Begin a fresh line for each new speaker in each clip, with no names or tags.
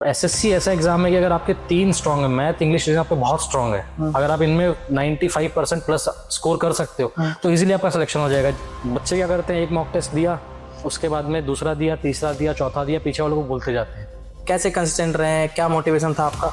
SSC ऐसा exam है कि अगर आपके 3 स्ट्रांग है, मैथ इंग्लिश रीजनिंग आपके बहुत स्ट्रांग है, अगर आप इनमें 95% प्लस स्कोर कर सकते हो तो इजीली आपका सिलेक्शन हो जाएगा। बच्चे क्या करते हैं, एक मॉक टेस्ट दिया, उसके बाद में दूसरा दिया, तीसरा दिया, चौथा दिया, पीछे वालों को बोलते जाते हैं।
कैसे कंसिस्टेंट रहे हैं, क्या मोटिवेशन था आपका?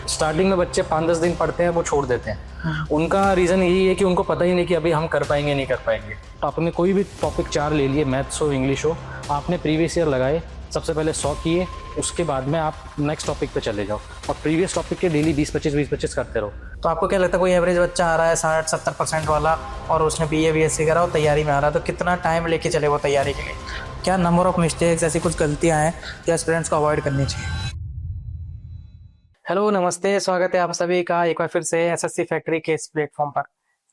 स्टार्टिंग में बच्चे 5-10 दिन पढ़ते हैं, वो छोड़ देते हैं। उनका रीज़न यही है कि उनको पता ही नहीं कि अभी हम कर पाएंगे नहीं कर पाएंगे। तो आपने कोई भी टॉपिक 4 ले लिए, मैथ्स हो इंग्लिश हो, आपने प्रीवियस ईयर लगाए, सबसे पहले 100 किए, उसके बाद में आप नेक्स्ट टॉपिक पे चले जाओ और प्रीवियस टॉपिक के डेली 20-25 करते रहो।
तो आपको क्या लगता है, कोई एवरेज बच्चा आ रहा है 60-70% वाला और उसने BA BSc करा और तैयारी में आ रहा है, तो कितना टाइम लेके चले वो तैयारी के लिए? क्या नंबर ऑफ मिस्टेक्स, ऐसी कुछ गलतियाँ हैं जो स्टूडेंट्स को अवॉइड करनी चाहिए? हेलो, नमस्ते, स्वागत है आप सभी का एक बार फिर से SSC फैक्ट्री के इस प्लेटफॉर्म पर।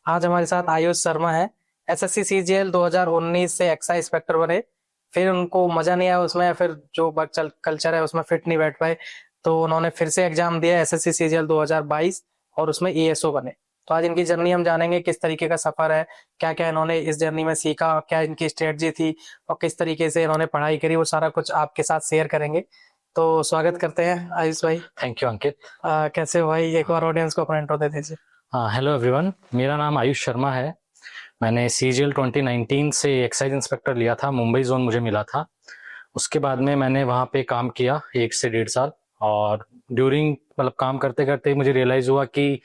आज हमारे साथ आयुष शर्मा है। SSC CGL 2019 से एक्साइज इंस्पेक्टर बने, फिर उनको मजा नहीं आया उसमें, फिर जो वर्क कल्चर है उसमें फिट नहीं बैठ पाए, तो उन्होंने फिर से एग्जाम दिया SSC CGL 2022 और उसमें ASO बने। तो आज इनकी जर्नी हम जानेंगे, किस तरीके का सफर है, क्या क्या इन्होंने इस जर्नी में सीखा, क्या इनकी स्ट्रेटजी थी और किस तरीके से इन्होंने पढ़ाई करी, वो सारा कुछ आपके साथ शेयर करेंगे। तो स्वागत करते हैं आयुष भाई।
थैंक यू अंकित।
कैसे हो भाई, एक बार ऑडियंस को अपना इंट्रो दे दीजिए।
हाँ, हेलो एवरीवन, मेरा नाम आयुष शर्मा है। मैंने CGL 2019 से एक्साइज इंस्पेक्टर लिया था, मुंबई जोन मुझे मिला था। उसके बाद में मैंने वहाँ पे काम किया 1 से 1.5 साल, और ड्यूरिंग मतलब काम करते करते मुझे रियलाइज हुआ कि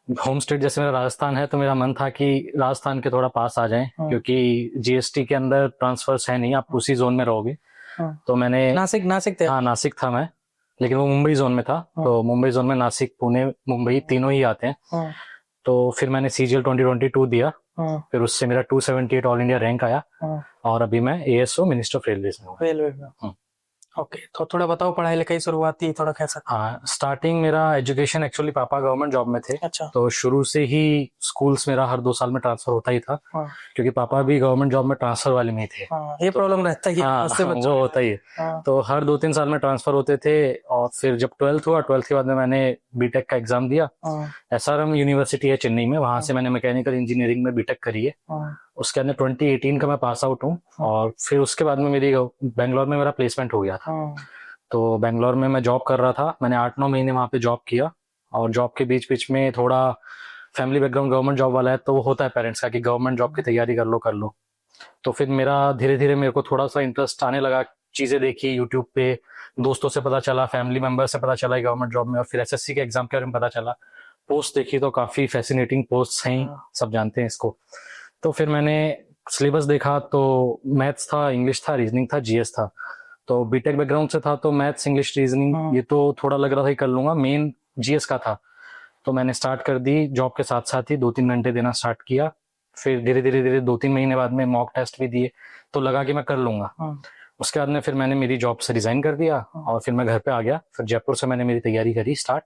होम स्टेट जैसे मेरा राजस्थान है, तो मेरा मन था कि राजस्थान के थोड़ा पास आ जाएं, क्योंकि GST के अंदर ट्रांसफर्स है नहीं, आप उसी जोन में रहोगे। तो मैंने
नासिक थे?
हाँ, नासिक था मैं, लेकिन वो मुंबई जोन में था। तो मुंबई जोन में नासिक, पुणे, मुंबई तीनों ही आते हैं। तो फिर मैंने CGL 2022 दिया, फिर उससे मेरा 278 ऑल इंडिया रैंक आया, और अभी मैं ASO मिनिस्टर ऑफ रेलवे में हूँ।
रेलवे में। ओके, तो थोड़ा बताओ, पढ़ाई लिखाई शुरुआती थोड़ा कैसा?
हाँ, स्टार्टिंग मेरा एजुकेशन, एक्चुअली पापा गवर्नमेंट जॉब में थे।
अच्छा।
तो शुरू से ही स्कूल्स मेरा हर 2 साल में ट्रांसफर होता ही था, क्योंकि पापा भी गवर्नमेंट जॉब में ट्रांसफर वाले में ही थे।
ये प्रॉब्लम रहता है।
हाँ, वो होता ही है। तो हर 2-3 साल में ट्रांसफर होते थे। और फिर जब 12th हुआ, 12th के बाद में मैंने बीटेक का एग्जाम दिया। SRM यूनिवर्सिटी है चेन्नई में, वहां से मैंने मैकेनिकल इंजीनियरिंग में बीटेक करी है। उसके अंदर 2018 का मैं पास आउट हूँ, और फिर उसके बाद में मेरी बैंगलोर में मेरा प्लेसमेंट हो गया था। तो बैंगलोर में मैं जॉब कर रहा था, मैंने 8-9 महीने वहाँ पे जॉब किया, और जॉब के बीच बीच में थोड़ा फैमिली बैकग्राउंड गवर्नमेंट जॉब वाला है, तो वो होता है पेरेंट्स का कि गवर्नमेंट जॉब की तैयारी कर लो। तो फिर मेरा धीरे धीरे मेरे को थोड़ा सा इंटरेस्ट आने लगा, चीज़ें देखी यूट्यूब पे, दोस्तों से पता चला, फैमिली मेंबर से पता चला गवर्नमेंट जॉब में, और फिर SSC के एग्जाम के बारे में पता चला। पोस्ट देखी तो काफ़ी फैसिनेटिंग पोस्ट हैं, सब जानते हैं इसको। तो फिर मैंने सिलेबस देखा, तो मैथ्स था, इंग्लिश था, रीजनिंग था, GS था। तो बीटेक बैकग्राउंड से था, तो मैथ्स इंग्लिश रीजनिंग ये तो थोड़ा लग रहा था कि कर लूंगा, मेन GS का था। तो मैंने स्टार्ट कर दी, जॉब के साथ साथ ही 2-3 घंटे देना स्टार्ट किया। फिर धीरे धीरे 2-3 महीने बाद में मॉक टेस्ट भी दिए, तो लगा कि मैं कर लूंगा। उसके बाद में फिर मैंने मेरी जॉब से रिजाइन कर दिया, और फिर मैं घर पे आ गया। फिर जयपुर से मैंने मेरी तैयारी करी स्टार्ट।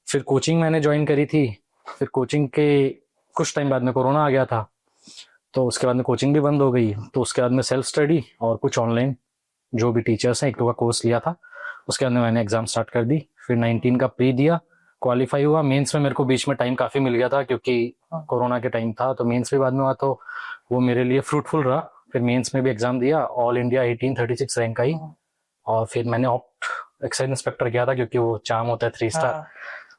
फिर कोचिंग मैंने ज्वाइन करी थी। फिर कोचिंग के कुछ टाइम बाद में कोरोना आ गया था, तो उसके बाद में कोचिंग भी बंद हो गई। तो उसके बाद में सेल्फ स्टडी और कुछ ऑनलाइन जो भी टीचर्स हैं, 1-2 का कोर्स लिया था। उसके बाद में मैंने एग्जाम स्टार्ट कर दी। फिर 19 का प्री दिया, क्वालिफाई हुआ। मेंस में मेरे को बीच में टाइम काफी मिल गया था, क्योंकि कोरोना के टाइम था, तो मेंस भी बाद में हुआ, तो वो मेरे लिए फ्रूटफुल रहा। फिर मेंस में भी एग्जाम दिया, ऑल इंडिया 1836 रैंक आई। और फिर मैंने ऑप्ट एक्साइज इंस्पेक्टर किया था, क्योंकि वो चार्म होता है 3 स्टार।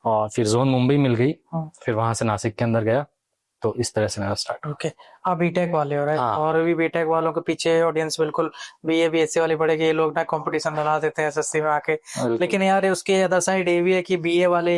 और फिर जोन मुंबई मिल गई, फिर वहां से नासिक के अंदर गया। तो इस तरह से मेरा स्टार्ट।
ओके, आप बीटेक वाले हो रहे हैं।
हाँ।
और भी बीटेक वालों के पीछे ऑडियंस बिल्कुल BA BSc वाले पढ़ेगी, ये लोग ना कंपटीशन बना देते हैं SSC में आके। लेकिन यार उसके अदर साइड ये भी है कि BA वाले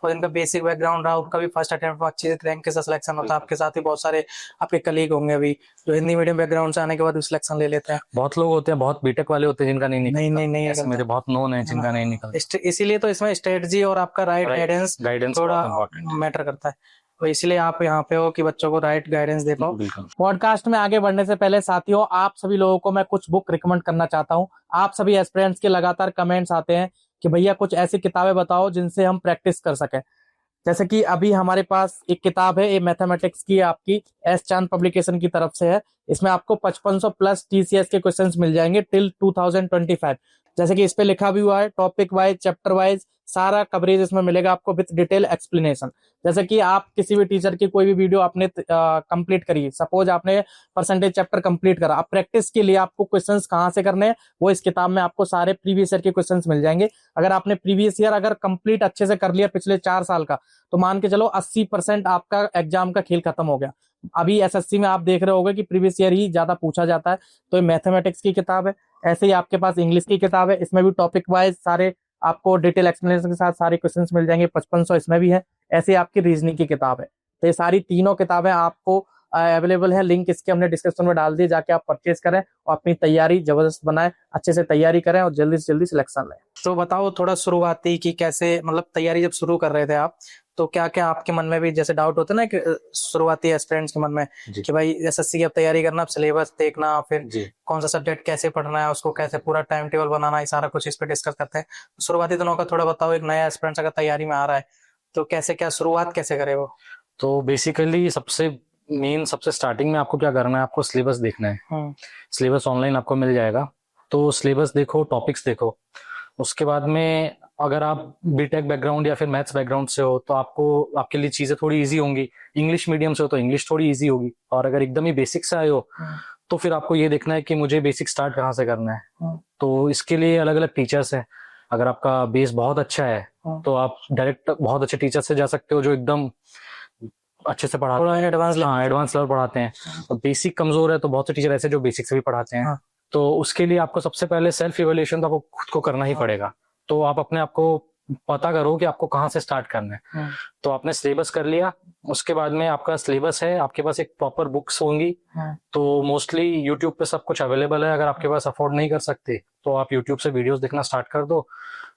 और इनका बेसिक बैकग्राउंड रहा, उनका भी फर्स्ट अटेम्प्ट में अच्छी रैंक के साथ सिलेक्शन होता है। आपके साथ ही बहुत सारे आपके कलीग होंगे अभी जो हिंदी मीडियम बैकग्राउंड से आने के बाद सिलेक्शन ले लेते हैं।
बहुत लोग होते हैं, बहुत बीटेक वाले होते हैं जिनका नहीं
नहीं
ऐसे मेरे बहुत नोन है जिनका नहीं निकलता।
इसीलिए तो इसमें स्ट्रेटजी और आपका राइट गाइडेंस थोड़ा मैटर करता है। तो इसलिए आप यहाँ पे हो कि बच्चों को राइट गाइडेंस दे पाओ। पॉडकास्ट में आगे बढ़ने से पहले साथियों, आप सभी लोगों को मैं कुछ बुक रिकमेंड करना चाहता हूँ। आप सभी एस्पिरेंट्स के लगातार कमेंट्स आते हैं कि भैया कुछ ऐसी किताबें बताओ जिनसे हम प्रैक्टिस कर सकें। जैसे कि अभी हमारे पास एक किताब है, ये मैथमेटिक्स की आपकी S चांद पब्लिकेशन की तरफ से है। इसमें आपको 5500 प्लस TCS के क्वेश्चंस मिल जाएंगे टिल 2025। जैसे कि इस पे लिखा भी हुआ है टॉपिक वाइज, चैप्टर वाइज सारा कवरेज इसमें मिलेगा आपको विद डिटेल एक्सप्लेनेशन। जैसे कि आप किसी भी टीचर की कोई भी वीडियो आपने कंप्लीट करी, सपोज आपने परसेंटेज चैप्टर कंप्लीट करा, अब प्रैक्टिस के लिए आपको क्वेश्चंस कहाँ से करने हैं वो इस किताब में आपको सारे प्रीवियस ईयर के क्वेश्चंस मिल जाएंगे। अगर आपने प्रीवियस ईयर अगर कंप्लीट अच्छे से कर लिया पिछले 4 साल का, तो मान के चलो 80% आपका एग्जाम का खेल खत्म हो गया। अभी एसएससी में आप देख रहे होगे कि प्रीवियस ईयर ही ज्यादा पूछा जाता है, तो ये मैथमेटिक्स की किताब है। ऐसे ही आपके पास इंग्लिश की किताब है, इसमें भी टॉपिक वाइज सारे आपको डिटेल एक्सप्लेनेशन के साथ सारे क्वेश्चंस मिल जाएंगे, 5500 इसमें भी है। ऐसे ही आपकी रीजनिंग की किताब है। तो ये सारी तीनों किताबें आपको अवेलेबल है, लिंक इसके हमने डिस्क्रिप्शन में डाल दिए, जाके आप परचेज करें और अपनी तैयारी जबरदस्त बनाएं, अच्छे से तैयारी करें और जल्दी से जल्दी सिलेक्शन लें। तो बताओ थोड़ा शुरुआती कि कैसे, मतलब तैयारी जब शुरू कर रहे थे आप, तो क्या क्या आपके मन में भी जैसे डाउट होते ना कि शुरुआती एस्पिरेंट्स के मन में कि भाई एसएससी की अब तैयारी करना, सिलेबस देखना, फिर कौन सा सब्जेक्ट कैसे पढ़ना है, उसको कैसे पूरा टाइम टेबल बनाना है, सारा कुछ इस पे डिस्कस करते हैं। शुरुआती दिनों का थोड़ा बताओ, एक नया एस्पिरेंट्स अगर तैयारी में आ रहा है तो कैसे क्या शुरुआत कैसे करे वो।
तो बेसिकली सबसे मेन, सबसे स्टार्टिंग में आपको क्या करना है, आपको सिलेबस देखना है। सिलेबस ऑनलाइन आपको मिल जाएगा, तो सिलेबस देखो, टॉपिक्स देखो। उसके बाद में अगर आप बीटेक बैकग्राउंड या फिर मैथ्स बैकग्राउंड से हो तो आपको, आपके लिए चीजें थोड़ी इजी होंगी। इंग्लिश मीडियम से हो तो इंग्लिश थोड़ी इजी होगी, और अगर एकदम ही बेसिक से आए हो तो फिर आपको ये देखना है कि मुझे बेसिक स्टार्ट कहाँ से करना है। तो इसके लिए अलग अलग टीचर्स हैं। अगर आपका बेस बहुत अच्छा है तो आप डायरेक्ट बहुत अच्छे टीचर से जा सकते हो जो एकदम अच्छे से पढ़ाते हैं, एडवांस लेवल पढ़ाते हैं। और बेसिक कमजोर है तो बहुत से टीचर ऐसे जो बेसिक से भी पढ़ाते हैं। तो उसके लिए आपको सबसे पहले सेल्फ इवैल्यूएशन तो आपको खुद को करना ही पड़ेगा। तो आप अपने आप को पता करो कि आपको कहाँ से स्टार्ट करना है। तो आपने सिलेबस कर लिया, उसके बाद में आपका सिलेबस है, आपके पास एक प्रॉपर बुक्स होंगी। तो मोस्टली यूट्यूब पे सब कुछ अवेलेबल है। अगर आपके पास अफोर्ड नहीं कर सकते तो आप यूट्यूब से वीडियोस देखना स्टार्ट कर दो।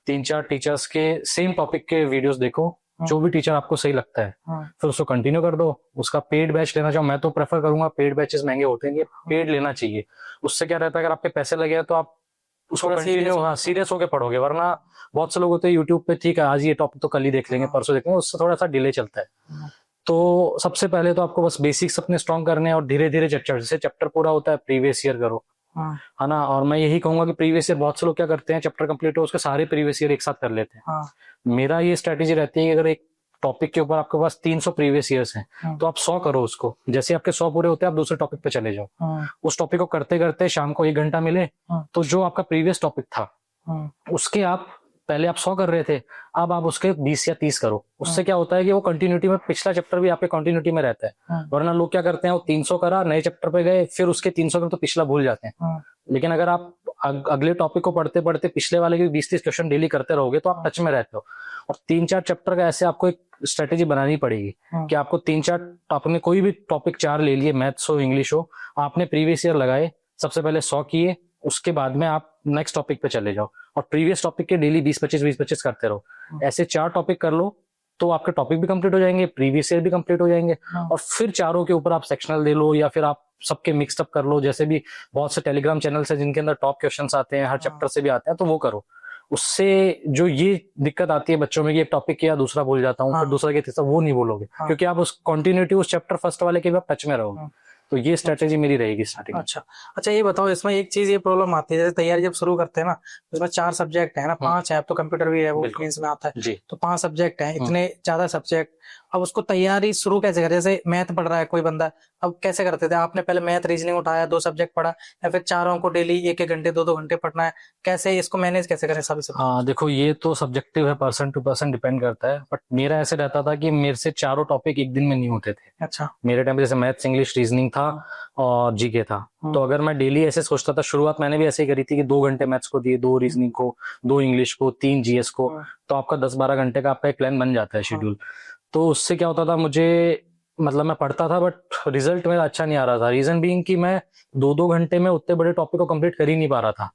3-4 टीचर्स के सेम टॉपिक के वीडियोस देखो, जो भी टीचर आपको सही लगता है, फिर उसको कंटिन्यू कर दो। उसका पेड बैच लेना चाहो, मैं तो प्रेफर करूंगा, पेड बैचेस महंगे होते हैं, पेड लेना चाहिए। उससे क्या रहता है, अगर आपके पैसे लगे हैं तो आप उसको कंटिन्यू सीरियस होकर पढ़ोगे। वरना बहुत से लोग होते हैं यूट्यूब पे, ठीक है आज ये टॉपिक तो कल ही देख लेंगे, परसों देख लेंगे, उससे थोड़ा सा डिले चलता है। तो सबसे पहले तो आपको बस बेसिक्स अपने स्ट्रॉन्ग करने हैं, और धीरे धीरे जैसे चैप्टर पूरा होता है प्रीवियस ईयर करो, है ना। और मैं यही कहूंगा कि प्रीवियस ईयर, बहुत से लोग क्या करते हैं, चैप्टर कंप्लीट हो उसके सारे प्रीवियस ईयर एक साथ कर लेते हैं। मेरा ये स्ट्रेटेजी रहती है कि अगर एक टॉपिक के ऊपर आपके पास 300 प्रीवियस ईयर्स हैं तो आप 100 करो उसको। जैसे आपके 100 पूरे होते हैं आप दूसरे टॉपिक पे चले जाओ। उस टॉपिक को करते करते शाम को 1 घंटा मिले तो जो आपका प्रीवियस टॉपिक था उसके आप पहले आप 100 कर रहे थे, अब आप उसके 20 या 30 करो। उससे क्या होता है कि वो कंटिन्यूटी में, पिछला चैप्टर भी आपके कंटिन्यूटी में रहता है। वरना लोग क्या करते हैं, वो 300 करा, नए चैप्टर पे गए, फिर उसके 300 करो तो पिछला भूल जाते हैं। लेकिन अगर आप अगले टॉपिक को पढ़ते पढ़ते पिछले वाले के 20-30 क्वेश्चन डेली करते रहोगे तो आप टच में रहते हो। और 3-4 चैप्टर का ऐसे आपको एक स्ट्रेटेजी बनानी पड़ेगी कि आपको 3-4 टॉपिक में, कोई भी टॉपिक 4 ले लिए, मैथ्स हो इंग्लिश हो, आपने प्रीवियस ईयर लगाए, सबसे पहले 100 किए, उसके बाद में आप नेक्स्ट टॉपिक पे चले जाओ और प्रीवियस टॉपिक के डेली 20-25 करते रहो। ऐसे 4 टॉपिक कर लो तो आपके टॉपिक भी कंप्लीट हो जाएंगे, प्रीवियस ईयर भी कंप्लीट हो जाएंगे। और फिर चारों के ऊपर आप सेक्शनल दे लो, या फिर आप सबके मिक्सअप कर लो। जैसे भी बहुत से टेलीग्राम चैनल्स हैं जिनके अंदर टॉप क्वेश्चंस आते हैं, हर चैप्टर से भी आते हैं, तो वो करो। उससे जो ये दिक्कत आती है बच्चों में कि एक टॉपिक किया दूसरा भूल जाता हूँ, फिर दूसरा के तीसरा, वो नहीं बोलोगे, क्योंकि आप उस कंटिन्यूटी उस चैप्टर फर्स्ट वाले के भी आप टच में रहोगे। तो ये स्ट्रेटेजी मेरी रहेगी स्टार्टिंग में।
अच्छा ये बताओ, इसमें एक चीज ये प्रॉब्लम आती है, जैसे तैयारी जब शुरू करते हैं ना, इसमें 4 सब्जेक्ट है ना, 5 है, अब तो कंप्यूटर भी है वो मेंस में आता है, तो 5 सब्जेक्ट है, इतने ज्यादा सब्जेक्ट। अब उसको तैयारी शुरू कैसे करें? जैसे मैथ पढ़ रहा है कोई बंदा, अब कैसे करते थे आपने? पहले मैथ रीजनिंग उठाया, 2 सब्जेक्ट पढ़ा, या फिर चारों को डेली 1-1 घंटे 2-2 घंटे पढ़ना है? कैसे इसको मैनेज कैसे करें सभी?
हाँ देखो, ये तो सब्जेक्टिव है, पर्सन टू पर्सन डिपेंड करता है। बट मेरा ऐसे रहता था कि मेरे से चारों टॉपिक एक दिन में नहीं होते थे।
अच्छा।
मेरे टाइम पे जैसे मैथ्स, इंग्लिश, रीजनिंग था और जीके था। तो अगर मैं डेली ऐसे सोचता था, शुरुआत मैंने भी ऐसे ही करी थी कि 2 घंटे मैथ्स को दिए, 2 रीजनिंग को, 2 इंग्लिश को, 3 जीएस को, तो आपका 10-12 घंटे का आपका एक प्लान बन जाता है, शेड्यूल। तो उससे क्या होता था, मुझे मतलब मैं पढ़ता था बट रिजल्ट मेरा अच्छा नहीं आ रहा था। रीजन बीइंग कि मैं 2-2 घंटे में उतने बड़े टॉपिक को कंप्लीट कर ही नहीं पा रहा था।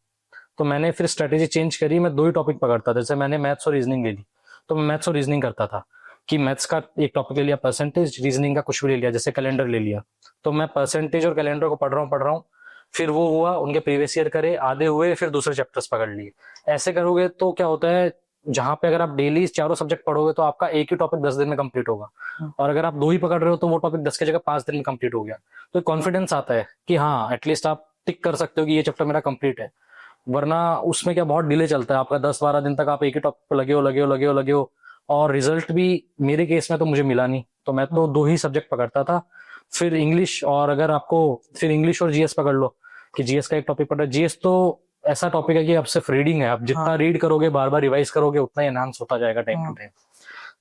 तो मैंने फिर स्ट्रेटेजी चेंज करी, मैं 2 ही टॉपिक पकड़ता था। जैसे मैंने मैथ्स और रीजनिंग ले ली, तो मैं मैथ्स और रीजनिंग करता था कि मैथ्स का एक टॉपिक ले लिया परसेंटेज, रीजनिंग का कुछ भी ले लिया, जैसे कैलेंडर ले लिया, तो मैं परसेंटेज और कैलेंडर को पढ़ रहा हूँ। फिर वो हुआ, उनके प्रीवियस ईयर करे, आधे हुए, फिर दूसरे चैप्टर्स पकड़ लिए। ऐसे करोगे तो क्या होता है, जहां पे अगर आप डेली चारों सब्जेक्ट पढ़ोगे तो आपका एक ही टॉपिक 10 दिन में कंप्लीट होगा, और अगर आप 2 ही पकड़ रहे हो तो वो टॉपिक 10 की जगह 5 दिन में कंप्लीट हो गया। तो कॉन्फिडेंस आता है कि हाँ एटलीस्ट आप टिक कर सकते हो कि ये चैप्टर मेरा कंप्लीट है। वरना उसमें क्या बहुत डिले चलता है आपका, 10-12 दिन तक आप एक ही टॉपिक पे लगे हो, और रिजल्ट भी मेरे केस में तो मुझे मिला नहीं। तो मैं तो 2 ही सब्जेक्ट पकड़ता था, फिर इंग्लिश, और अगर आपको फिर इंग्लिश और जीएस पकड़ लो कि जीएस का एक टॉपिक पढ़ रहा है। जीएस तो ऐसा टॉपिक है कि अब सिर्फ रीडिंग है, आप जितना रीड करोगे, बार बार रिवाइज करोगे, उतना ही एनहांस होता जाएगा टाइम टू टाइम।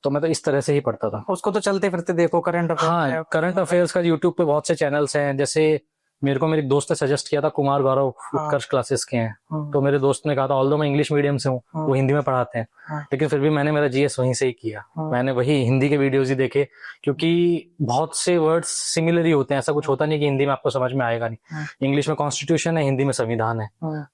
तो मैं तो इस तरह से ही पढ़ता था।
उसको तो चलते फिरते देखो, करंट अफेयर।
हाँ, करंट अफेयर्स का यूट्यूब पे बहुत से चैनल्स हैं, जैसे मेरे को मेरे दोस्त ने सजेस्ट किया था, कुमार गौरव उत्कर्ष क्लासेस के हैं। तो मेरे दोस्त ने कहा था, ऑल्दो मैं इंग्लिश मीडियम से हूँ, वो हिंदी में पढ़ाते हैं, लेकिन फिर भी मैंने मेरा जीएस वहीं से ही किया। मैंने वही हिंदी के वीडियोस ही देखे, क्योंकि बहुत से वर्ड्स सिमिलर ही होते हैं, ऐसा कुछ होता नहीं कि हिंदी में आपको समझ में आएगा नहीं। इंग्लिश में कॉन्स्टिट्यूशन है, हिंदी में संविधान है।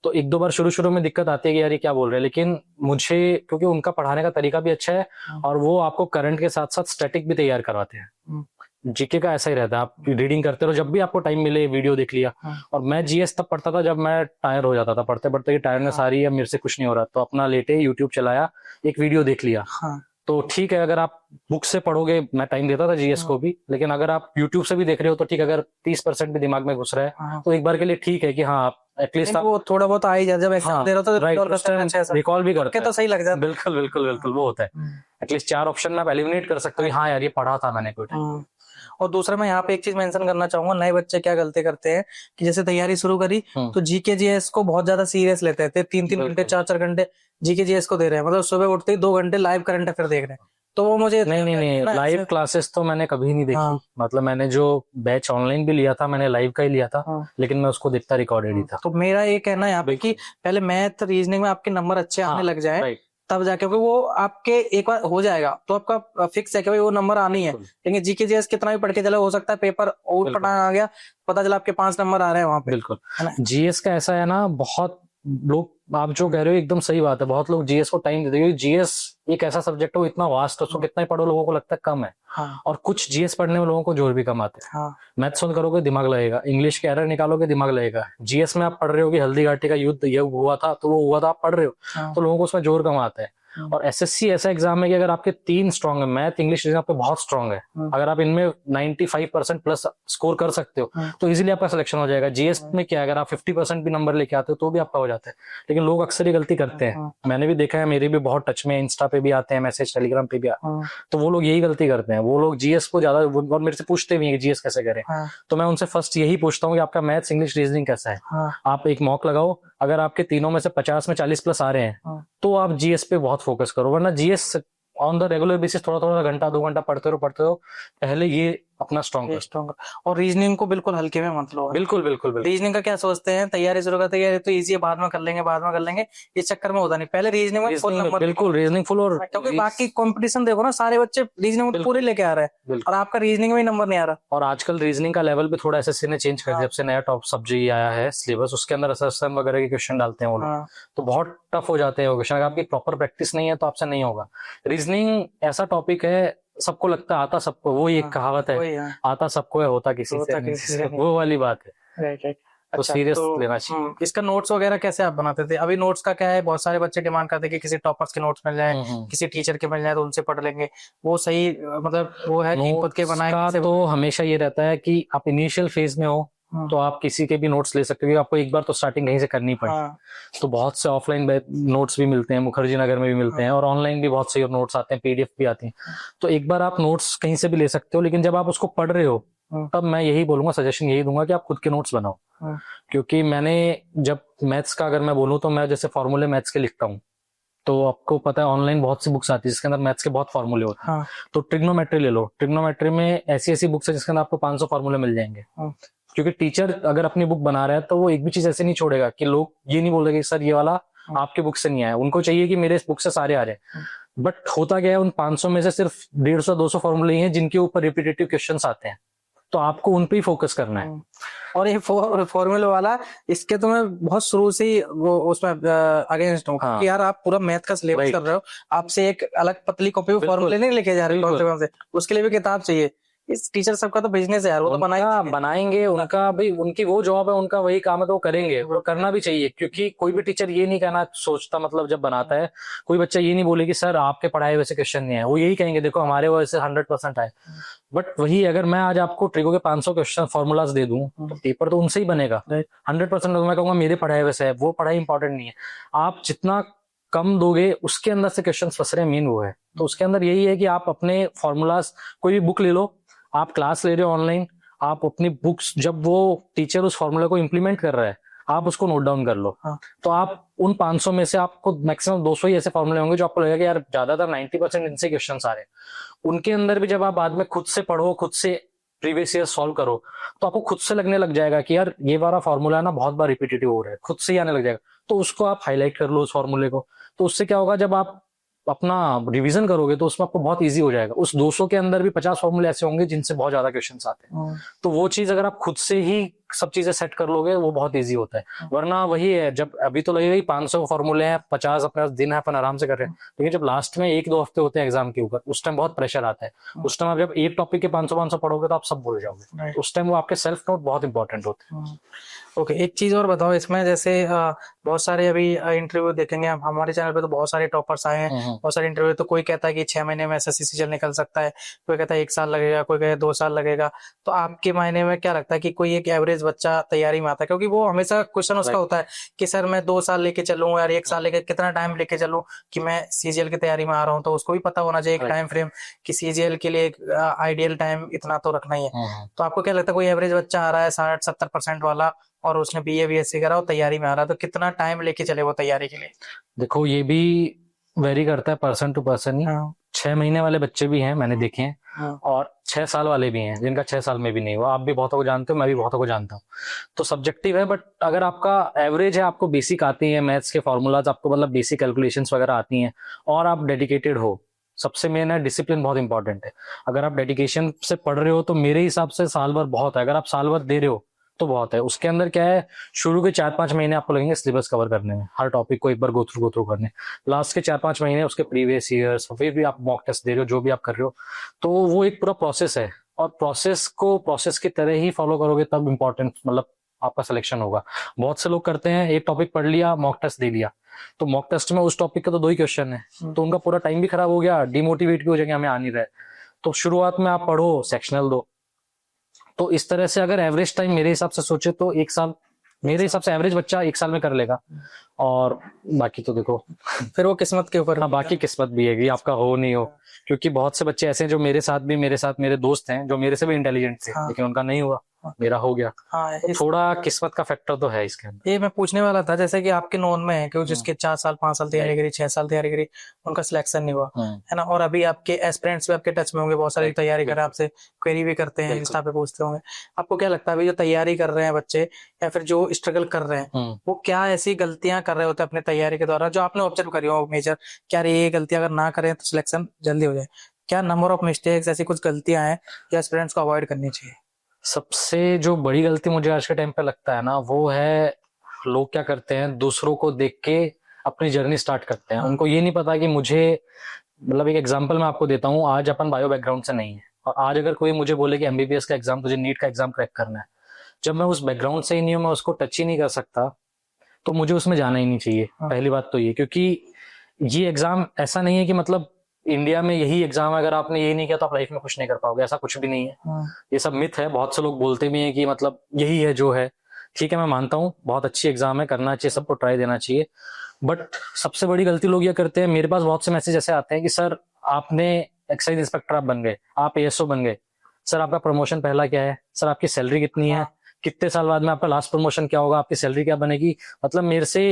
तो 1-2 बार शुरू में दिक्कत आती है कि यार ये क्या बोल रहे हैं, लेकिन मुझे क्योंकि उनका पढ़ाने का तरीका भी अच्छा है, और वो आपको करंट के साथ साथ स्टैटिक भी तैयार करवाते हैं। जीके का ऐसा ही रहता है, आप रीडिंग करते रहो, जब भी आपको टाइम मिले वीडियो देख लिया। और मैं जीएस तब पढ़ता था जब मैं टायर हो जाता था पढ़ते पढ़ते, कि टायरनेस आ रही है, मेरे से कुछ नहीं हो रहा, तो अपना लेटे यूट्यूब चलाया, एक वीडियो देख लिया। तो ठीक है, अगर आप बुक से पढ़ोगे, मैं टाइम देता था जीएस को भी, लेकिन अगर आप यूट्यूब से भी देख रहे हो तो ठीक, अगर 30% भी दिमाग में घुस रहा है तो एक बार के लिए ठीक है कि हाँ, आप एटलीस्ट आप
वो थोड़ा बहुत आ ही जाता, जब एग्जाम दे रहा था तो
रिकॉल भी करते
तो सही लग जाता।
बिल्कुल वो होता है। एटलीस्ट 4 ऑप्शन में आप एलिमिनेट कर सकते हो, हाँ यार ये पढ़ा था मैंने कोई टाइम।
और दूसरा मैं यहाँ पे एक चीज मेंशन करना चाहूंगा, नए बच्चे क्या गलती करते हैं कि जैसे तैयारी शुरू करी तो जीके जीएस को बहुत ज्यादा सीरियस लेते हैं, 3-3 घंटे 4-4 घंटे जीके जीएस को दे रहे हैं, मतलब सुबह उठते ही 2 घंटे लाइव करंट अफेयर देख रहे हैं। तो वो मुझे
नहीं, लाइव क्लासेस तो मैंने कभी नहीं देखी। मतलब मैंने जो बैच ऑनलाइन भी लिया था, मैंने लाइव का ही लिया था, लेकिन मैं उसको देखता रिकॉर्डेड ही था।
तो मेरा ये कहना है यहाँ पे कि पहले मैथ रीजनिंग में आपके नंबर अच्छे आने लग जाए, तब जाके, क्योंकि वो आपके एक बार हो जाएगा तो आपका फिक्स है कि भाई वो नंबर आनी है। लेकिन जीके जीएस कितना भी पढ़ के चला, हो सकता है पेपर और पढ़ा आ गया, पता चला आपके 5 नंबर आ रहे हैं वहां पे।
बिल्कुल, जीएस का ऐसा है ना, बहुत लोग, आप जो कह रहे हो एकदम सही बात है, बहुत लोग जीएस को टाइम देते हैं। जीएस एक ऐसा सब्जेक्ट है, वो इतना वास्ट है, उसको कितना ही पढ़ो लोगों को लगता है कम है। और कुछ जीएस पढ़ने में लोगों को जोर भी कम आते हैं। मैथ सोल्व करोगे दिमाग लगेगा, इंग्लिश के एरर निकालोगे दिमाग लगेगा। जीएस में आप पढ़ रहे हो कि हल्दी घाटी का युद्ध ये हुआ था, तो वो हुआ था, आप पढ़ रहे हो, तो लोगों को उसमें जोर कम आता है। और एसएससी ऐसा एग्जाम है कि अगर आपके 3 स्ट्रांग है, मैथ इंग्लिश रीजनिंग आपके बहुत स्ट्रांग है, अगर आप इनमें 95% प्लस स्कोर कर सकते हो तो इजीली आपका सिलेक्शन हो जाएगा। जीएस में क्या है, अगर आप 50% भी नंबर लेके आते हो तो भी आपका हो जाता है, लेकिन लोग अक्सर ये गलती करते हैं। मैंने भी देखा है, मेरे भी बहुत टच में, इंस्टा पे भी आते हैं मैसेज, टेलीग्राम पे भी आते हैं, तो वो लोग यही गलती करते हैं। वो लोग जीएस को ज्यादा, और मेरे से पूछते भी हैं कि जीएस कैसे करें, तो मैं उनसे फर्स्ट यही पूछता हूँ कि आपका मैथ्स इंग्लिश रीजनिंग कैसा है। आप एक मॉक लगाओ, अगर आपके तीनों में से 50 में 40 प्लस आ रहे हैं तो आप जीएस पे बहुत फोकस करो, वरना GS on the regular basis थोड़ा घंटा 2 घंटा पढ़ते रहो, पहले ये अपना स्ट्रॉन्ग।
और रीजनिंग को बिल्कुल हल्के में मत लो।
बिल्कुल।
रीजनिंग का क्या सोचते हैं, तैयारी शुरू करते हैं तो इजी है, बाद में कर लेंगे, इस चक्कर में होता नहीं। पहले रीजनिंग में फुल नंबर,
बिल्कुल रीजनिंग फुल। और
क्योंकि बाकी कंपटीशन देखो ना, सारे बच्चे रीजनिंग में पूरे लेके आ रहे हैं और आपका रीजनिंग में नंबर नहीं आ रहा।
और आजकल रीजनिंग का लेवल भी थोड़ा एसएससी ने चेंज कर दिया, जब से नया टॉप सब्जेक्ट आया है सिलेबस, उसके अंदर असेसमेंट वगैरह के क्वेश्चन डालते हैं वो लोग, तो बहुत टफ हो जाते हैं वो क्वेश्चन। अगर आपकी प्रॉपर प्रैक्टिस नहीं है तो आपसे नहीं होगा। रीजनिंग ऐसा टॉपिक है, सबको लगता है आता सबको, वो एक कहावत है, आता सबको है होता किसी से, वो वाली बात है। तो सीरियस लेना चाहिए।
इसका नोट्स वगैरह कैसे आप बनाते थे? अभी नोट्स का क्या है, बहुत सारे बच्चे डिमांड करते हैं कि किसी टॉपर्स के नोट्स मिल जाए, किसी टीचर के मिल जाए तो उनसे पढ़ लेंगे, वो सही मतलब वो है कि खुद के बनाए?
तो हमेशा ये रहता है कि आप इनिशियल फेज में हो तो आप किसी के भी नोट्स ले सकते हो, आपको एक बार तो स्टार्टिंग कहीं से करनी पड़े। तो बहुत से ऑफलाइन नोट्स भी मिलते हैं, मुखर्जी नगर में भी मिलते हैं, और ऑनलाइन भी बहुत से नोट्स आते हैं, पीडीएफ भी आती हैं। तो एक बार आप नोट्स कहीं से भी ले सकते हो, लेकिन जब आप उसको पढ़ रहे हो तब मैं यही बोलूंगा, सजेशन यही दूंगा कि आप खुद के नोट्स बनाओ। क्योंकि मैंने जब मैथ्स का अगर मैं बोलूँ तो मैं जैसे फॉर्मूले मैथ्स के लिखता हूँ, तो आपको पता है ऑनलाइन बहुत सी बुक्स आती है जिसके अंदर मैथ्स के बहुत फॉर्मूले होते हैं। तो ट्रिग्नोमेट्री ले लो, ट्रिग्नोमेट्री में ऐसी बुक्स है जिसके अंदर आपको 500 फॉर्मूले मिल जाएंगे। क्योंकि टीचर अगर अपनी बुक बना रहा है तो वो एक भी चीज ऐसे नहीं छोड़ेगा कि लोग ये नहीं बोलेंगे सर ये वाला आपके बुक से नहीं आया, उनको चाहिए कि मेरे इस बुक से सारे आ रहे। बट होता क्या है, उन 500 में से सिर्फ 150-200 फॉर्मूले ही हैं जिनके ऊपर रिपीटेटिव क्वेश्चंस आते हैं, तो आपको उन पे ही फोकस करना है।
और ये फॉर्मूले वाला, इसके तो मैं बहुत शुरू से ही वो उसमें अगेंस्ट हूँ कि यार आप पूरा मैथ का सिलेबस कर रहे हो, आपसे एक अलग पतली कॉपी में फॉर्मूले नहीं लेके जा रहे हो, उसके लिए भी किताब चाहिए। इस टीचर सबका तो बिजनेस है यार, वो तो
बनाएंगे उनका भाई, उनकी वो जॉब है, उनका वही काम है, तो वो करेंगे और करना भी चाहिए। क्योंकि कोई भी टीचर ये नहीं कहना सोचता, मतलब जब बनाता है कोई बच्चा ये नहीं बोले कि सर आपके पढ़ाए वैसे क्वेश्चन नहीं है, वो यही कहेंगे देखो हमारे वैसे 100% आए। बट वही अगर मैं आज आपको ट्रिगो के 500 क्वेश्चन फॉर्मूलाज दे दूं तो पेपर तो उनसे ही बनेगा 100%। मैं कहूंगा मेरे पढ़ाए वैसे है, वो पढ़ाई इंपॉर्टेंट नहीं है। आप जितना कम दोगे उसके अंदर से क्वेश्चन फंस रहे हैं, मेन वो है। तो उसके अंदर यही है कि आप अपने फॉर्मूलाज, कोई भी बुक ले लो, आप क्लास ले रहे हो ऑनलाइन, आप अपनी बुक्स, जब वो टीचर उस फॉर्मूला को इंप्लीमेंट कर रहा है आप उसको नोट डाउन कर लो। तो आप उन 500 में से आपको मैक्सिमम 200 ही ऐसे फॉर्मूले होंगे जो आपको लगेगा कि यार ज्यादातर 90% इनसे क्वेश्चन आ रहे हैं। उनके अंदर भी जब आप बाद में खुद से पढ़ो, खुद से प्रीवियस ईयर सॉल्व करो, तो आपको खुद से लगने लग जाएगा कि यार ये वाला फॉर्मूला ना बहुत बार रिपीटेटिव हो रहा है, खुद से ही आने लग जाएगा। तो उसको आप हाईलाइट कर लो उस फॉर्मूले को। तो उससे क्या होगा, जब आप अपना रिवीजन करोगे तो उसमें आपको बहुत इजी हो जाएगा। उस 200 के अंदर भी 50 फॉर्मूले ऐसे होंगे जिनसे बहुत ज्यादा क्वेश्चंस आते हैं। तो वो चीज अगर आप खुद से ही सब चीजें सेट कर लोगे वो बहुत इजी होता है। वरना वही है, जब अभी तो लगेगा 500 फॉर्मूले हैं, 50 अपने पास दिन है, अपन आराम से कर रहे हैं, लेकिन जब लास्ट में 1-2 हफ्ते होते हैं एग्जाम के ऊपर, उस टाइम बहुत प्रेशर आता है। उस टाइम आप जब एक टॉपिक के 500 पढ़ोगे तो आप सब भूल जाओगे। उस टाइम वो आपके सेल्फ नोट बहुत इंपॉर्टेंट होते हैं।
ओके, एक चीज और बताओ इसमें, जैसे बहुत सारे अभी इंटरव्यू देखेंगे हमारे चैनल पे, तो बहुत सारे टॉपर्स आए हैं, बहुत सारे इंटरव्यू। तो कोई कहता है कि 6 महीने में एसएससी सीजीएल निकल सकता है, कोई कहता है 1 साल लगेगा, कोई कहता है 2 साल लगेगा। तो आपके मायने में क्या लगता है कि कोई एक एवरेज बच्चा तैयारी में आता है? क्योंकि वो हमेशा क्वेश्चन उसका होता है कि सर मैं 2 साल लेके चलूं यार, 1 साल लेके, कितना टाइम लेके चलूं कि मैं सीजीएल की तैयारी में आ रहा हूँ। तो उसको भी पता होना चाहिए एक टाइम फ्रेम कि सीजीएल के लिए एक आइडियल टाइम इतना तो रखना ही है। तो आपको क्या लगता है, कोई एवरेज बच्चा आ रहा है 60-70% वाला और उसने बीए बीएससी करा और तैयारी में आ रहा है, तो कितना टाइम लेके चले वो तैयारी के लिए?
देखो ये भी वेरी करता है पर्सन टू पर्सन ही। 6 महीने वाले बच्चे भी हैं मैंने देखे हैं, और 6 साल वाले भी हैं जिनका 6 साल में भी नहीं हुआ। आप भी बहुतों को जानते हो, मैं भी बहुतों को जानता हूँ। तो सब्जेक्टिव है, बट अगर आपका एवरेज है, आपको बेसिक आती है मैथ्स के फॉर्मूलाज, आपको मतलब बेसिक कैलकुलेशंस वगैरह आती हैं, और आप डेडिकेटेड हो, सबसे मेन है डिसिप्लिन बहुत इंपॉर्टेंट है। अगर आप डेडिकेशन से पढ़ रहे हो तो मेरे हिसाब से साल भर बहुत है। अगर आप साल भर दे रहे हो तो बहुत है। उसके अंदर क्या है, शुरू के 4-5 महीने आपको लगेंगे सिलेबस कवर करने में, हर टॉपिक को एक बार गो थ्रू करने। लास्ट के 4-5 महीने उसके प्रीवियस ईयर्स, फिर भी आप मॉक टेस्ट दे रहे हो, जो भी आप कर रहे हो, तो वो एक पूरा प्रोसेस है। और प्रोसेस को प्रोसेस की तरह ही फॉलो करोगे तब इम्पोर्टेंट मतलब आपका सिलेक्शन होगा। बहुत से लोग करते हैं, एक टॉपिक पढ़ लिया, मॉक टेस्ट दे लिया, तो मॉक टेस्ट में उस टॉपिक का तो 2 ही क्वेश्चन है, तो उनका पूरा टाइम भी खराब हो गया, डिमोटिवेट भी हो जाएंगे, हमें आ नहीं रहा है। तो शुरुआत में आप पढ़ो, सेक्शनल दो। तो इस तरह से अगर एवरेज टाइम मेरे हिसाब से सोचे तो 1 साल, मेरे हिसाब से एवरेज बच्चा 1 साल में कर लेगा। और बाकी तो देखो
फिर वो किस्मत के ऊपर।
हाँ, बाकी किस्मत भी है कि आपका हो नहीं हो, क्योंकि बहुत से बच्चे ऐसे हैं जो मेरे साथ मेरे दोस्त हैं जो मेरे से भी इंटेलिजेंट थे, लेकिन उनका नहीं हुआ, मेरा हो गया। तो थोड़ा किस्मत का फैक्टर तो है इसके अंदर।
ये मैं पूछने वाला था, जैसे कि आपके नॉन में है कि जिसके 4 साल 5 साल तैयारी करी, 6 साल तैयारी करी, उनका सिलेक्शन नहीं हुआ है ना। और अभी आपके एस्पिरेंट्स भी आपके टच में होंगे, बहुत सारी तैयारी कर रहे हैं, आपसे क्वेरी भी करते हैं, इंस्टा पे पूछते होंगे। आपको क्या लगता है अभी जो तैयारी कर रहे हैं बच्चे या फिर जो स्ट्रगल कर रहे हैं, वो क्या ऐसी गलतियां कर रहे होते हैं अपने तैयारी के दौरान जो आपने ऑब्जर्व करी हो मेजर, क्या ये गलतियां अगर ना करें तो सिलेक्शन जल्दी हो जाए? क्या नंबर ऑफ मिस्टेक्स, ऐसी कुछ गलतियां हैं जो एस्पिरेंट्स को अवॉइड करनी चाहिए?
सबसे जो बड़ी गलती मुझे आज के टाइम पे लगता है ना, वो है लोग क्या करते हैं, दूसरों को देख के अपनी जर्नी स्टार्ट करते हैं। उनको ये नहीं पता कि मुझे, मतलब एक एग्जांपल मैं आपको देता हूँ, आज अपन बायो बैकग्राउंड से नहीं है, और आज अगर कोई मुझे बोले कि एमबीबीएस का एग्जाम, तुझे नीट का एग्जाम क्रैक करना है, जब मैं उस बैकग्राउंड से ही नहीं हूँ, मैं उसको टच ही नहीं कर सकता, तो मुझे उसमें जाना ही नहीं चाहिए। पहली बात तो ये, क्योंकि ये एग्जाम ऐसा नहीं है कि मतलब इंडिया में यही एग्जाम है, अगर आपने ये नहीं किया तो आप लाइफ में कुछ नहीं कर पाओगे, ऐसा कुछ भी नहीं है। ये सब मिथ है। बहुत से लोग बोलते भी हैं कि मतलब यही है जो है। ठीक है, मैं मानता हूँ बहुत अच्छी एग्जाम है, करना चाहिए, सबको ट्राई देना चाहिए, बट सबसे बड़ी गलती लोग ये करते हैं। मेरे पास बहुत से मैसेज ऐसे आते हैं कि सर आपने एक्साइज इंस्पेक्टर आप बन गए, आप एएसओ बन गए, सर आपका प्रमोशन पहला क्या है, सर आपकी सैलरी कितनी है, कितने साल बाद में आपका लास्ट प्रमोशन क्या होगा, आपकी सैलरी क्या बनेगी। मतलब मेरे से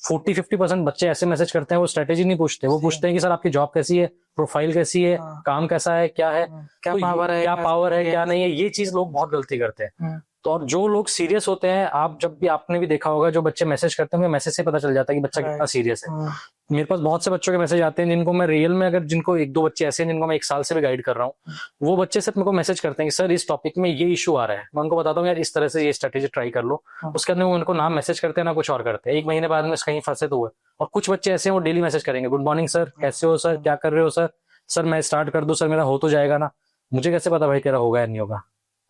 40-50% बच्चे ऐसे मैसेज करते हैं, वो स्ट्रेटेजी नहीं पूछते, वो पूछते हैं कि सर आपकी जॉब कैसी है, प्रोफाइल कैसी है, काम कैसा है, क्या है,
क्या
तो पावर है क्या नहीं है। ये चीज लोग बहुत गलती करते हैं। तो और जो लोग सीरियस होते हैं, आप जब भी, आपने भी देखा होगा, जो बच्चे मैसेज करते हैं, मैसेज से पता चल जाता है कि बच्चा कितना सीरियस है। मेरे पास बहुत से बच्चों के मैसेज आते हैं जिनको मैं रियल में, अगर जिनको 1-2 बच्चे ऐसे हैं जिनको मैं 1 साल से भी गाइड कर रहा हूँ, वो बच्चे सिर्फ मेरे को मैसेज करते हैं कि सर इस टॉपिक में ये इशू आ रहा है। मैं उनको बताता हूँ यार इस तरह से ये स्ट्रेटेजी ट्राई कर लो। उसके अंदर वो उनको नाम मैसेज करते हैं ना कुछ और करते हैं, 1 महीने बाद में कहीं फंसे तो हुए। और कुछ बच्चे ऐसे हैं वो डेली मैसेज करेंगे, गुड मॉर्निंग सर, कैसे हो सर, क्या कर रहे हो सर, सर मैं स्टार्ट कर दूं सर, मेरा हो तो जाएगा ना। मुझे कैसे पता भाई तेरा होगा या नहीं होगा?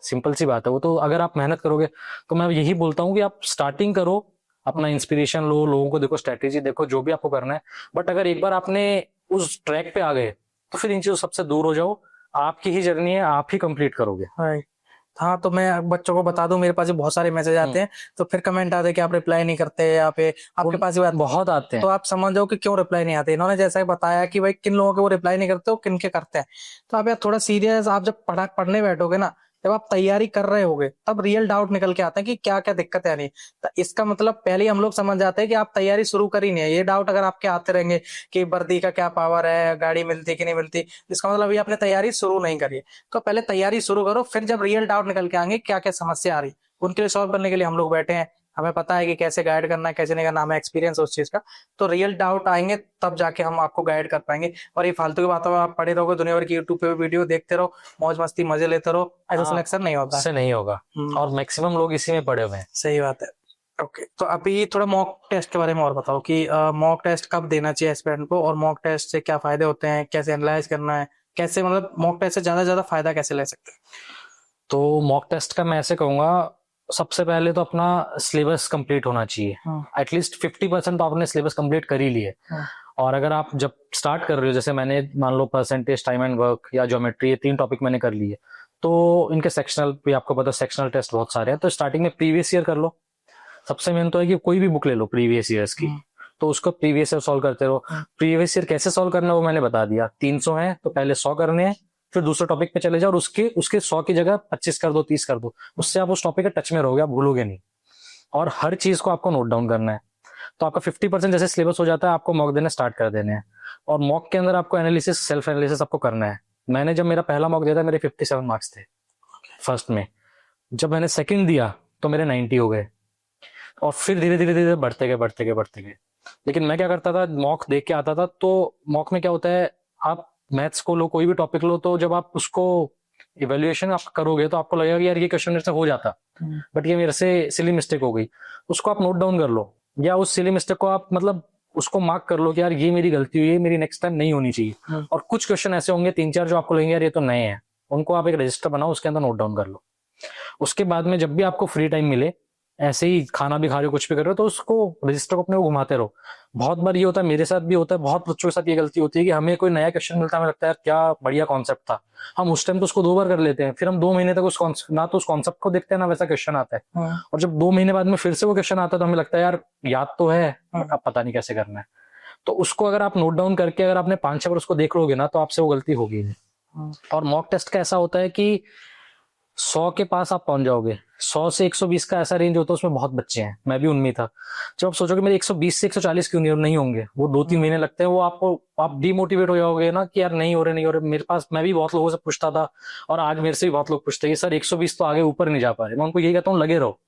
सिंपल सी बात है वो। तो अगर आप मेहनत करोगे तो मैं यही बोलता हूँ कि आप स्टार्टिंग करो, अपना इंस्पिरेशन लो, लोगों को देखो, स्ट्रेटेजी देखो, जो भी आपको करना है। बट अगर एक बार आपने उस ट्रैक पे आ गए तो फिर इन चीजों सबसे दूर हो जाओ। आपकी ही जर्नी है, आप ही कंप्लीट करोगे।
हाँ। हाँ, तो मैं बच्चों को बता दूं, मेरे पास भी बहुत सारे मैसेज आते हैं, तो फिर कमेंट आते हैं कि आप रिप्लाई नहीं करते, यहाँ पे आपके पास भी
बहुत आते
तो
हैं।
आप समझ जाओ कि क्यों रिप्लाई नहीं आते। इन्होंने जैसा कि बताया कि भाई किन लोगों के वो रिप्लाई नहीं करते हो, किन के करते हैं। तो आप यार थोड़ा सीरियस, आप जब पढ़ने बैठोगे ना, जब आप तैयारी कर रहे होगे, तब रियल डाउट निकल के आते हैं कि क्या क्या दिक्कत है नहीं। तो इसका मतलब पहले ही हम लोग समझ जाते हैं कि आप तैयारी शुरू कर ही नहीं है। ये डाउट अगर आपके आते रहेंगे कि वर्दी का क्या पावर है, गाड़ी मिलती कि नहीं मिलती, इसका मतलब ये आपने तैयारी शुरू नहीं करी है। तो पहले तैयारी शुरू करो, फिर जब रियल डाउट निकल के आएंगे क्या क्या समस्या आ रही, उनके लिए सॉल्व करने के लिए हम लोग बैठे हैं। हमें पता है कि कैसे गाइड करना है, कैसे नहीं करना, हमें एक्सपीरियंस है उस चीज का। तो रियल डाउट आएंगे तब जाके हम आपको गाइड कर पाएंगे। और ये फालतू की बातों में आप पड़े रहोगे, दुनिया भर की यूट्यूब पे वीडियो देखते रहो, मौज मस्ती मजे लेते रहो, ऐसा
हाँ,
सिलेक्शन नहीं होता है।
इससे नहीं होगा। और मैक्सिमम लोग इसी में पड़े हुए हैं।
सही बात है। ओके, तो अभी थोड़ा मॉक टेस्ट के बारे में और बताओ कि मॉक टेस्ट कब देना चाहिए एस्पिरेंट को, और मॉक टेस्ट से क्या फायदे होते हैं, कैसे एनालाइज करना है, कैसे मतलब मॉक टेस्ट से ज्यादा फायदा कैसे ले सकते हैं।
तो मॉक टेस्ट का मैं ऐसे कहूंगा, सबसे पहले तो अपना सिलेबस कंप्लीट होना चाहिए। एटलीस्ट 50% तो आपने सिलेबस कंप्लीट कर ही लिए। और अगर आप जब स्टार्ट कर रहे हो, जैसे मैंने मान लो परसेंटेज, टाइम एंड वर्क या ज्योमेट्री, ये 3 टॉपिक मैंने कर लिए, तो इनके सेक्शनल भी आपको पता, सेक्शनल टेस्ट बहुत सारे हैं। तो स्टार्टिंग में प्रीवियस ईयर कर लो। सबसे मेन तो है कि कोई भी बुक ले लो प्रीवियस ईयर्स की, तो उसको प्रीवियस ईयर सॉल्व करते रहो। प्रीवियस ईयर कैसे सॉल्व करना है वो मैंने बता दिया। 300 है तो पहले 100 करने हैं, फिर दूसरे टॉपिक पे चले जाओ और उसके उसके 100 की जगह 25 कर दो, 30 कर दो। उससे आप उस टॉपिक के टच में रहोगे, आप भूलोगे नहीं। और हर चीज को आपको नोट डाउन करना है। तो आपका 50% जैसे सिलेबस हो जाता है, आपको मॉक देने स्टार्ट कर देने हैं। और मॉक के अंदर आपको एनालिसिस, सेल्फ एनालिसिस आपको करना है। मैंने जब मेरा पहला मॉक दिया था, मेरे 57 मार्क्स थे फर्स्ट में। जब मैंने सेकंड दिया तो मेरे 90 हो गए। और फिर धीरे धीरे धीरे बढ़ते गए। लेकिन मैं क्या करता था, मॉक देख के आता था। तो मॉक में क्या होता है, आप मैथ्स को लो, कोई भी टॉपिक लो, तो जब आप उसको इवेल्युएशन आप करोगे तो आपको लगेगा कि यार ये क्वेश्चन मेरे से हो जाता, बट ये मेरे से सिली मिस्टेक हो गई। उसको आप नोट डाउन कर लो, या उस सिली मिस्टेक को आप मतलब उसको मार्क कर लो कि यार ये मेरी गलती हुई है, मेरी नेक्स्ट टाइम नहीं होनी चाहिए। और कुछ क्वेश्चन ऐसे होंगे 3-4 जो आपको लगेंगे यार ये तो नए हैं, उनको आप एक रजिस्टर बनाओ, उसके अंदर नोट डाउन कर लो। उसके बाद में जब भी आपको फ्री टाइम मिले, ऐसे ही खाना भी खा रहे हो, कुछ भी कर रहे हो, तो उसको रजिस्टर को अपने को घुमाते रहो। बहुत बार ये होता है, मेरे साथ भी होता है, बहुत बच्चों के साथ ये गलती होती है कि हमें कोई नया क्वेश्चन मिलता है, हमें लगता है यार क्या बढ़िया कॉन्सेप्ट था, हम उस टाइम तो उसको 2 बार कर लेते हैं, फिर हम 2 महीने तक ना तो उस कॉन्सेप्ट को देखते हैं, ना वैसा क्वेश्चन आता है। और जब 2 महीने बाद में फिर से वो क्वेश्चन आता है, तो हमें लगता है यार याद तो है, अब पता नहीं कैसे करना है। तो उसको अगर आप नोट डाउन करके अगर आपने 5-6 बार उसको देख लोगे ना, तो आपसे वो गलती होगी नहीं। और मॉक टेस्ट का ऐसा होता है कि 100 के पास आप पहुंच जाओगे। 100 से 120 का ऐसा रेंज होता है, उसमें बहुत बच्चे हैं, मैं भी उनमें था। जब आप सोचोगे मेरे 120 से 140 क्यों नहीं होंगे, वो 2-3 महीने लगते हैं, वो आपको आप डिमोटिवेट हो जाओगे ना कि यार नहीं हो रहे। मेरे पास, मैं भी बहुत लोगों से पूछता था, और आज मेरे से भी बहुत लोग पूछते हैं कि सर 120 तो आगे ऊपर नहीं जा पा रहे। मैं उनको यही कहता हूँ, लगे रहो,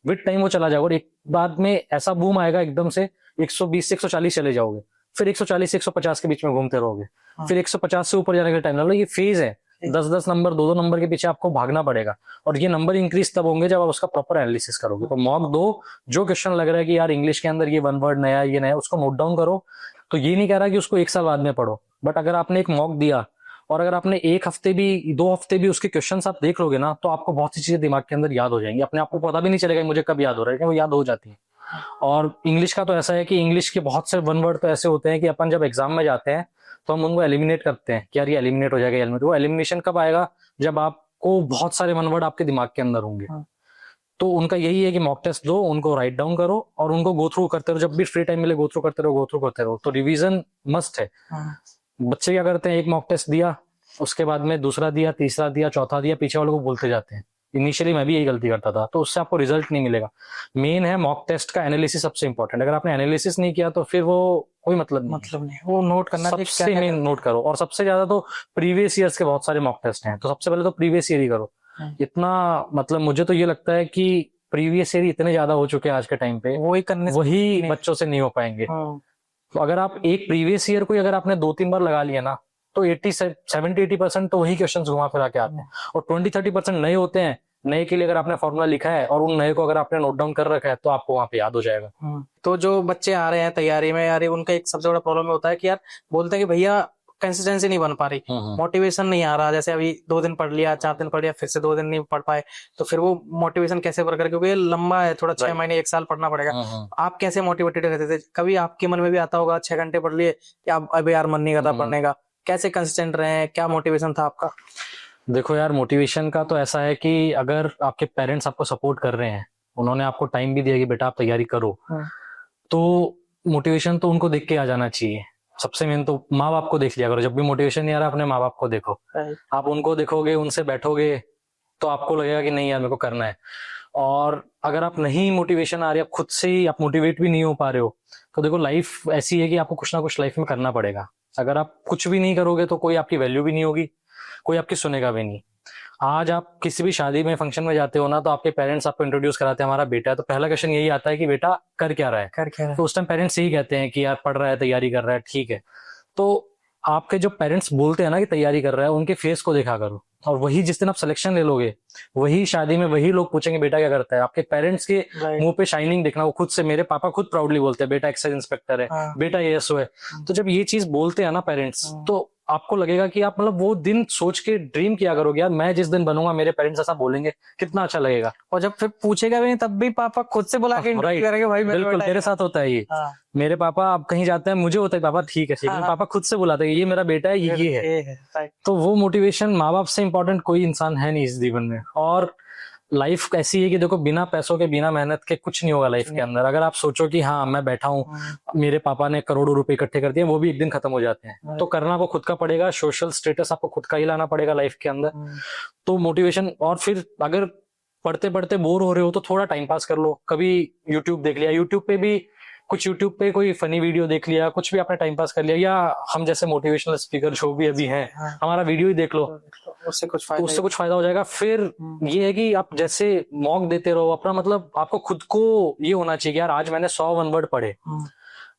विद टाइम वो चला जाएगा। और एक बाद में ऐसा बूम आएगा एकदम से, 120 से 140 चले जाओगे, फिर 140 से 150 के बीच में घूमते रहोगे, फिर 150 से ऊपर जाने का टाइम लगा। ये फेज है, 10-10 नंबर, 2-2 नंबर के पीछे आपको भागना पड़ेगा। और ये नंबर इंक्रीज तब होंगे जब आप उसका प्रॉपर एनालिसिस करोगे। तो मॉक दो, जो क्वेश्चन लग रहा है कि यार इंग्लिश के अंदर ये 1 वर्ड नया, ये नया, उसको नोट डाउन करो। तो ये नहीं कह रहा कि उसको 1 साल बाद में पढ़ो, बट अगर आपने एक मॉक दिया और अगर आपने 1 हफ्ते भी, 2 हफ्ते भी उसके क्वेश्चन आप देख लोगे ना, तो आपको बहुत सी चीजें दिमाग के अंदर याद हो जाएंगी। अपने आपको पता भी नहीं चलेगा मुझे कब याद हो रहा है, वो याद हो जाती है। और इंग्लिश का तो ऐसा है कि इंग्लिश के बहुत से 1 वर्ड तो ऐसे होते हैं कि अपन जब एग्जाम में जाते हैं तो हम उनको एलिमिनेट करते हैं कि यार ये एलिमिनेट हो जाएगा, एलिमिनेट। वो एलिमिनेशन कब आएगा, जब आपको बहुत सारे 1 वर्ड आपके दिमाग के अंदर होंगे। तो उनका यही है कि मॉक टेस्ट दो, उनको राइट डाउन करो और उनको गो थ्रू करते रहो। जब भी फ्री टाइम मिले गो थ्रू करते रहो। तो रिवीजन मस्ट है। बच्चे क्या करते हैं, एक मॉक टेस्ट दिया, उसके बाद में दूसरा दिया, तीसरा दिया, चौथा दिया, पीछे वालों को बोलते जाते हैं। इनिशियली मैं भी यही गलती करता था, तो उससे आपको रिजल्ट नहीं मिलेगा। मेन है मॉक टेस्ट का एनालिसिस सबसे इंपॉर्टेंट। अगर आपने एनालिसिस नहीं किया तो फिर वो कोई मतलब नहीं, वो नोट करना सबसे मेन, नोट करो। और सबसे ज्यादा तो प्रीवियस ईयर्स के बहुत सारे मॉक टेस्ट हैं, तो सबसे पहले तो प्रीवियस ईयर ही करो। इतना मतलब मुझे तो ये लगता है कि प्रीवियस ईयर इतने ज्यादा हो चुके हैं आज के टाइम पे, वही बच्चों से नहीं हो पाएंगे। तो अगर आप एक प्रीवियस ईयर को अगर आपने 2-3 बार लगा लिया ना, तो 70-80% तो वही क्वेश्चन घुमा फिरा के आते हैं। और 20-30% नए होते हैं। नए के लिए अगर आपने फॉर्मूला लिखा है और उन नए को अगर आपने नोट डाउन कर रखा है, तो आपको वहां पे याद हो जाएगा।
तो जो बच्चे आ रहे हैं तैयारी में यार, उनका एक सबसे बड़ा प्रॉब्लम होता है कि यार बोलते हैं कि भैया कंसिस्टेंसी नहीं बन पा रही, मोटिवेशन नहीं आ रहा। जैसे अभी 2 दिन पढ़ लिया, 4 दिन पढ़ लिया, फिर से 2 दिन नहीं पढ़ पाए, तो फिर वो मोटिवेशन कैसे बरकरार, क्योंकि ये लंबा है थोड़ा, 6 महीने 1 साल पढ़ना पड़ेगा। आप कैसे मोटिवेटेड रहते थे? कभी आपके मन में भी आता होगा 6 घंटे पढ़ लिए कि अब यार मन नहीं कर रहा पढ़ने का, कैसे कंसिस्टेंट रहे, क्या मोटिवेशन था आपका?
देखो यार, मोटिवेशन का तो ऐसा है कि अगर आपके पेरेंट्स आपको सपोर्ट कर रहे हैं, उन्होंने आपको टाइम भी दिया कि बेटा आप तैयारी करो, तो मोटिवेशन तो उनको देख के आ जाना चाहिए। सबसे मेन तो माँ बाप को देख लिया करो, जब भी मोटिवेशन नहीं आ रहा अपने माँ बाप को देखो। आप उनको देखोगे, उनसे बैठोगे, तो आपको लगेगा कि नहीं यार मेरे को करना है। और अगर आप नहीं मोटिवेशन आ रही, आप खुद से ही आप मोटिवेट भी नहीं हो पा रहे हो, तो देखो लाइफ ऐसी है कि आपको कुछ ना कुछ लाइफ में करना पड़ेगा। अगर आप कुछ भी नहीं करोगे तो कोई आपकी वैल्यू भी नहीं होगी, कोई आपकी सुनेगा भी नहीं। आज आप किसी भी शादी में फंक्शन में जाते हो ना, तो आपके पेरेंट्स आपको इंट्रोड्यूस कराते हैं हमारा बेटा है, तो पहला क्वेश्चन यही आता है कि बेटा कर क्या रहा है। तो उस टाइम पेरेंट्स यही कहते हैं कि यार पढ़ रहा है, तैयारी कर रहा है, ठीक है। तो आपके जो पेरेंट्स बोलते हैं ना कि तैयारी कर रहा है, उनके फेस को देखा करो। और वही जिस दिन आप सिलेक्शन ले लोगे, वही शादी में वही लोग पूछेंगे बेटा क्या करता है, आपके पेरेंट्स के मुंह पे शाइनिंग देखना। वो खुद से, मेरे पापा खुद प्राउडली बोलते हैं बेटा एक्साइज इंस्पेक्टर है, बेटा एएसओ है। तो जब ये चीज बोलते हैं ना पेरेंट्स, तो आपको लगेगा कि आप मतलब वो दिन सोच के ड्रीम किया करोगे, यार मैं जिस दिन बनूंगा मेरे पेरेंट्स ऐसा बोलेंगे, कितना अच्छा लगेगा।
और जब फिर पूछेगा भी नहीं तब भी पापा खुद से बुला के इंटरव्यू करेंगे, भाई
बिल्कुल मेरे साथ होता है ये। मेरे पापा आप कहीं जाते हैं, मुझे होता है पापा ठीक है, पापा खुद से बुलाते हैं ये मेरा बेटा है, ये है। तो वो मोटिवेशन माँ बाप से इंपॉर्टेंट कोई इंसान है नहीं इस जीवन में। और लाइफ ऐसी है कि देखो बिना पैसों के, बिना मेहनत के कुछ नहीं होगा लाइफ के अंदर। अगर आप सोचो कि हाँ मैं बैठा हूँ, मेरे पापा ने करोड़ों रुपए इकट्ठे कर दिए, वो भी एक दिन खत्म हो जाते हैं, तो करना आपको खुद का पड़ेगा। सोशल स्टेटस आपको खुद का ही लाना पड़ेगा लाइफ के अंदर। तो मोटिवेशन, और फिर अगर पढ़ते पढ़ते बोर हो रहे हो तो थोड़ा टाइम पास कर लो, कभी यूट्यूब देख लिया, यूट्यूब पे भी कुछ, यूट्यूब पे कोई फनी वीडियो देख लिया, कुछ भी आपने टाइम पास कर लिया। या हम जैसे मोटिवेशनल स्पीकर जो भी अभी हैं, हमारा वीडियो ही देख लो, उससे कुछ फायदा हो जाएगा। फिर ये है कि आप जैसे मॉक देते रहो अपना, मतलब आपको खुद को ये होना चाहिए कि यार आज मैंने 100 वन वर्ड पढ़े,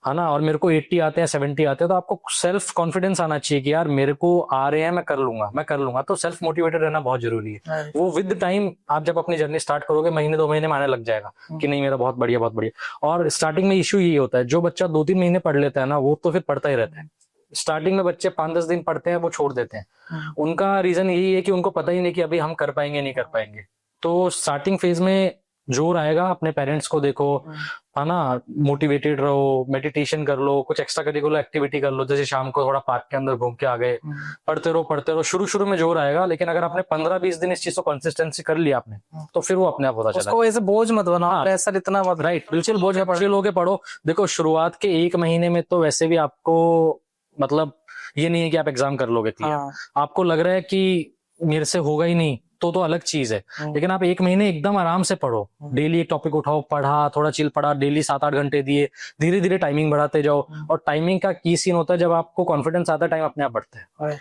है ना, और मेरे को 80 आते हैं, 70 आते हैं, तो आपको सेल्फ कॉन्फिडेंस आना चाहिए कि यार मेरे को आ रहे हैं, मैं कर लूंगा। तो सेल्फ मोटिवेटेड रहना बहुत जरूरी है। वो विद टाइम आप जब अपनी जर्नी स्टार्ट करोगे, महीने 2 महीने में आने लग जाएगा कि नहीं मेरा बहुत बढ़िया। और स्टार्टिंग में इश्यू यही होता है, जो बच्चा 2-3 महीने पढ़ लेता है ना, वो तो फिर पढ़ता ही रहता है। स्टार्टिंग में बच्चे 5-10 दिन पढ़ते हैं, वो छोड़ देते हैं। उनका रीजन यही है कि उनको पता ही नहीं कि अभी हम कर पाएंगे नहीं कर पाएंगे। तो स्टार्टिंग फेज में जोर आएगा, अपने पेरेंट्स को देखो, है ना, मोटिवेटेड रहो, मेडिटेशन कर लो, कुछ एक्स्ट्रा करिकुलर एक्टिविटी कर लो, जैसे शाम को थोड़ा पार्क के अंदर घूम के आ गए, पढ़ते रहो। शुरू में जोर आएगा, लेकिन अगर आपने 15-20 दिन इस चीज को कंसिस्टेंसी कर लिया आपने, तो फिर वो अपने आप होता चला।
उसको ऐसे बोझ मत बनाओ, प्रेशर इतना मत।
राइट, बिल्कुल बोझ है, पढ़ो। देखो शुरुआत के 1 महीने में तो वैसे भी आपको, मतलब ये नहीं है कि आप एग्जाम कर लोगे क्लियर, आपको लग रहा है कि मेरे से होगा ही नहीं, तो अलग चीज है। लेकिन आप 1 महीने एकदम आराम से पढ़ो, डेली एक टॉपिक उठाओ, पढ़ा, थोड़ा चिल पढ़ा, डेली 7-8 घंटे दिए, धीरे धीरे टाइमिंग बढ़ाते जाओ। और टाइमिंग का की सीन होता है, जब आपको कॉन्फिडेंस आता है, टाइम अपने आप बढ़ता है।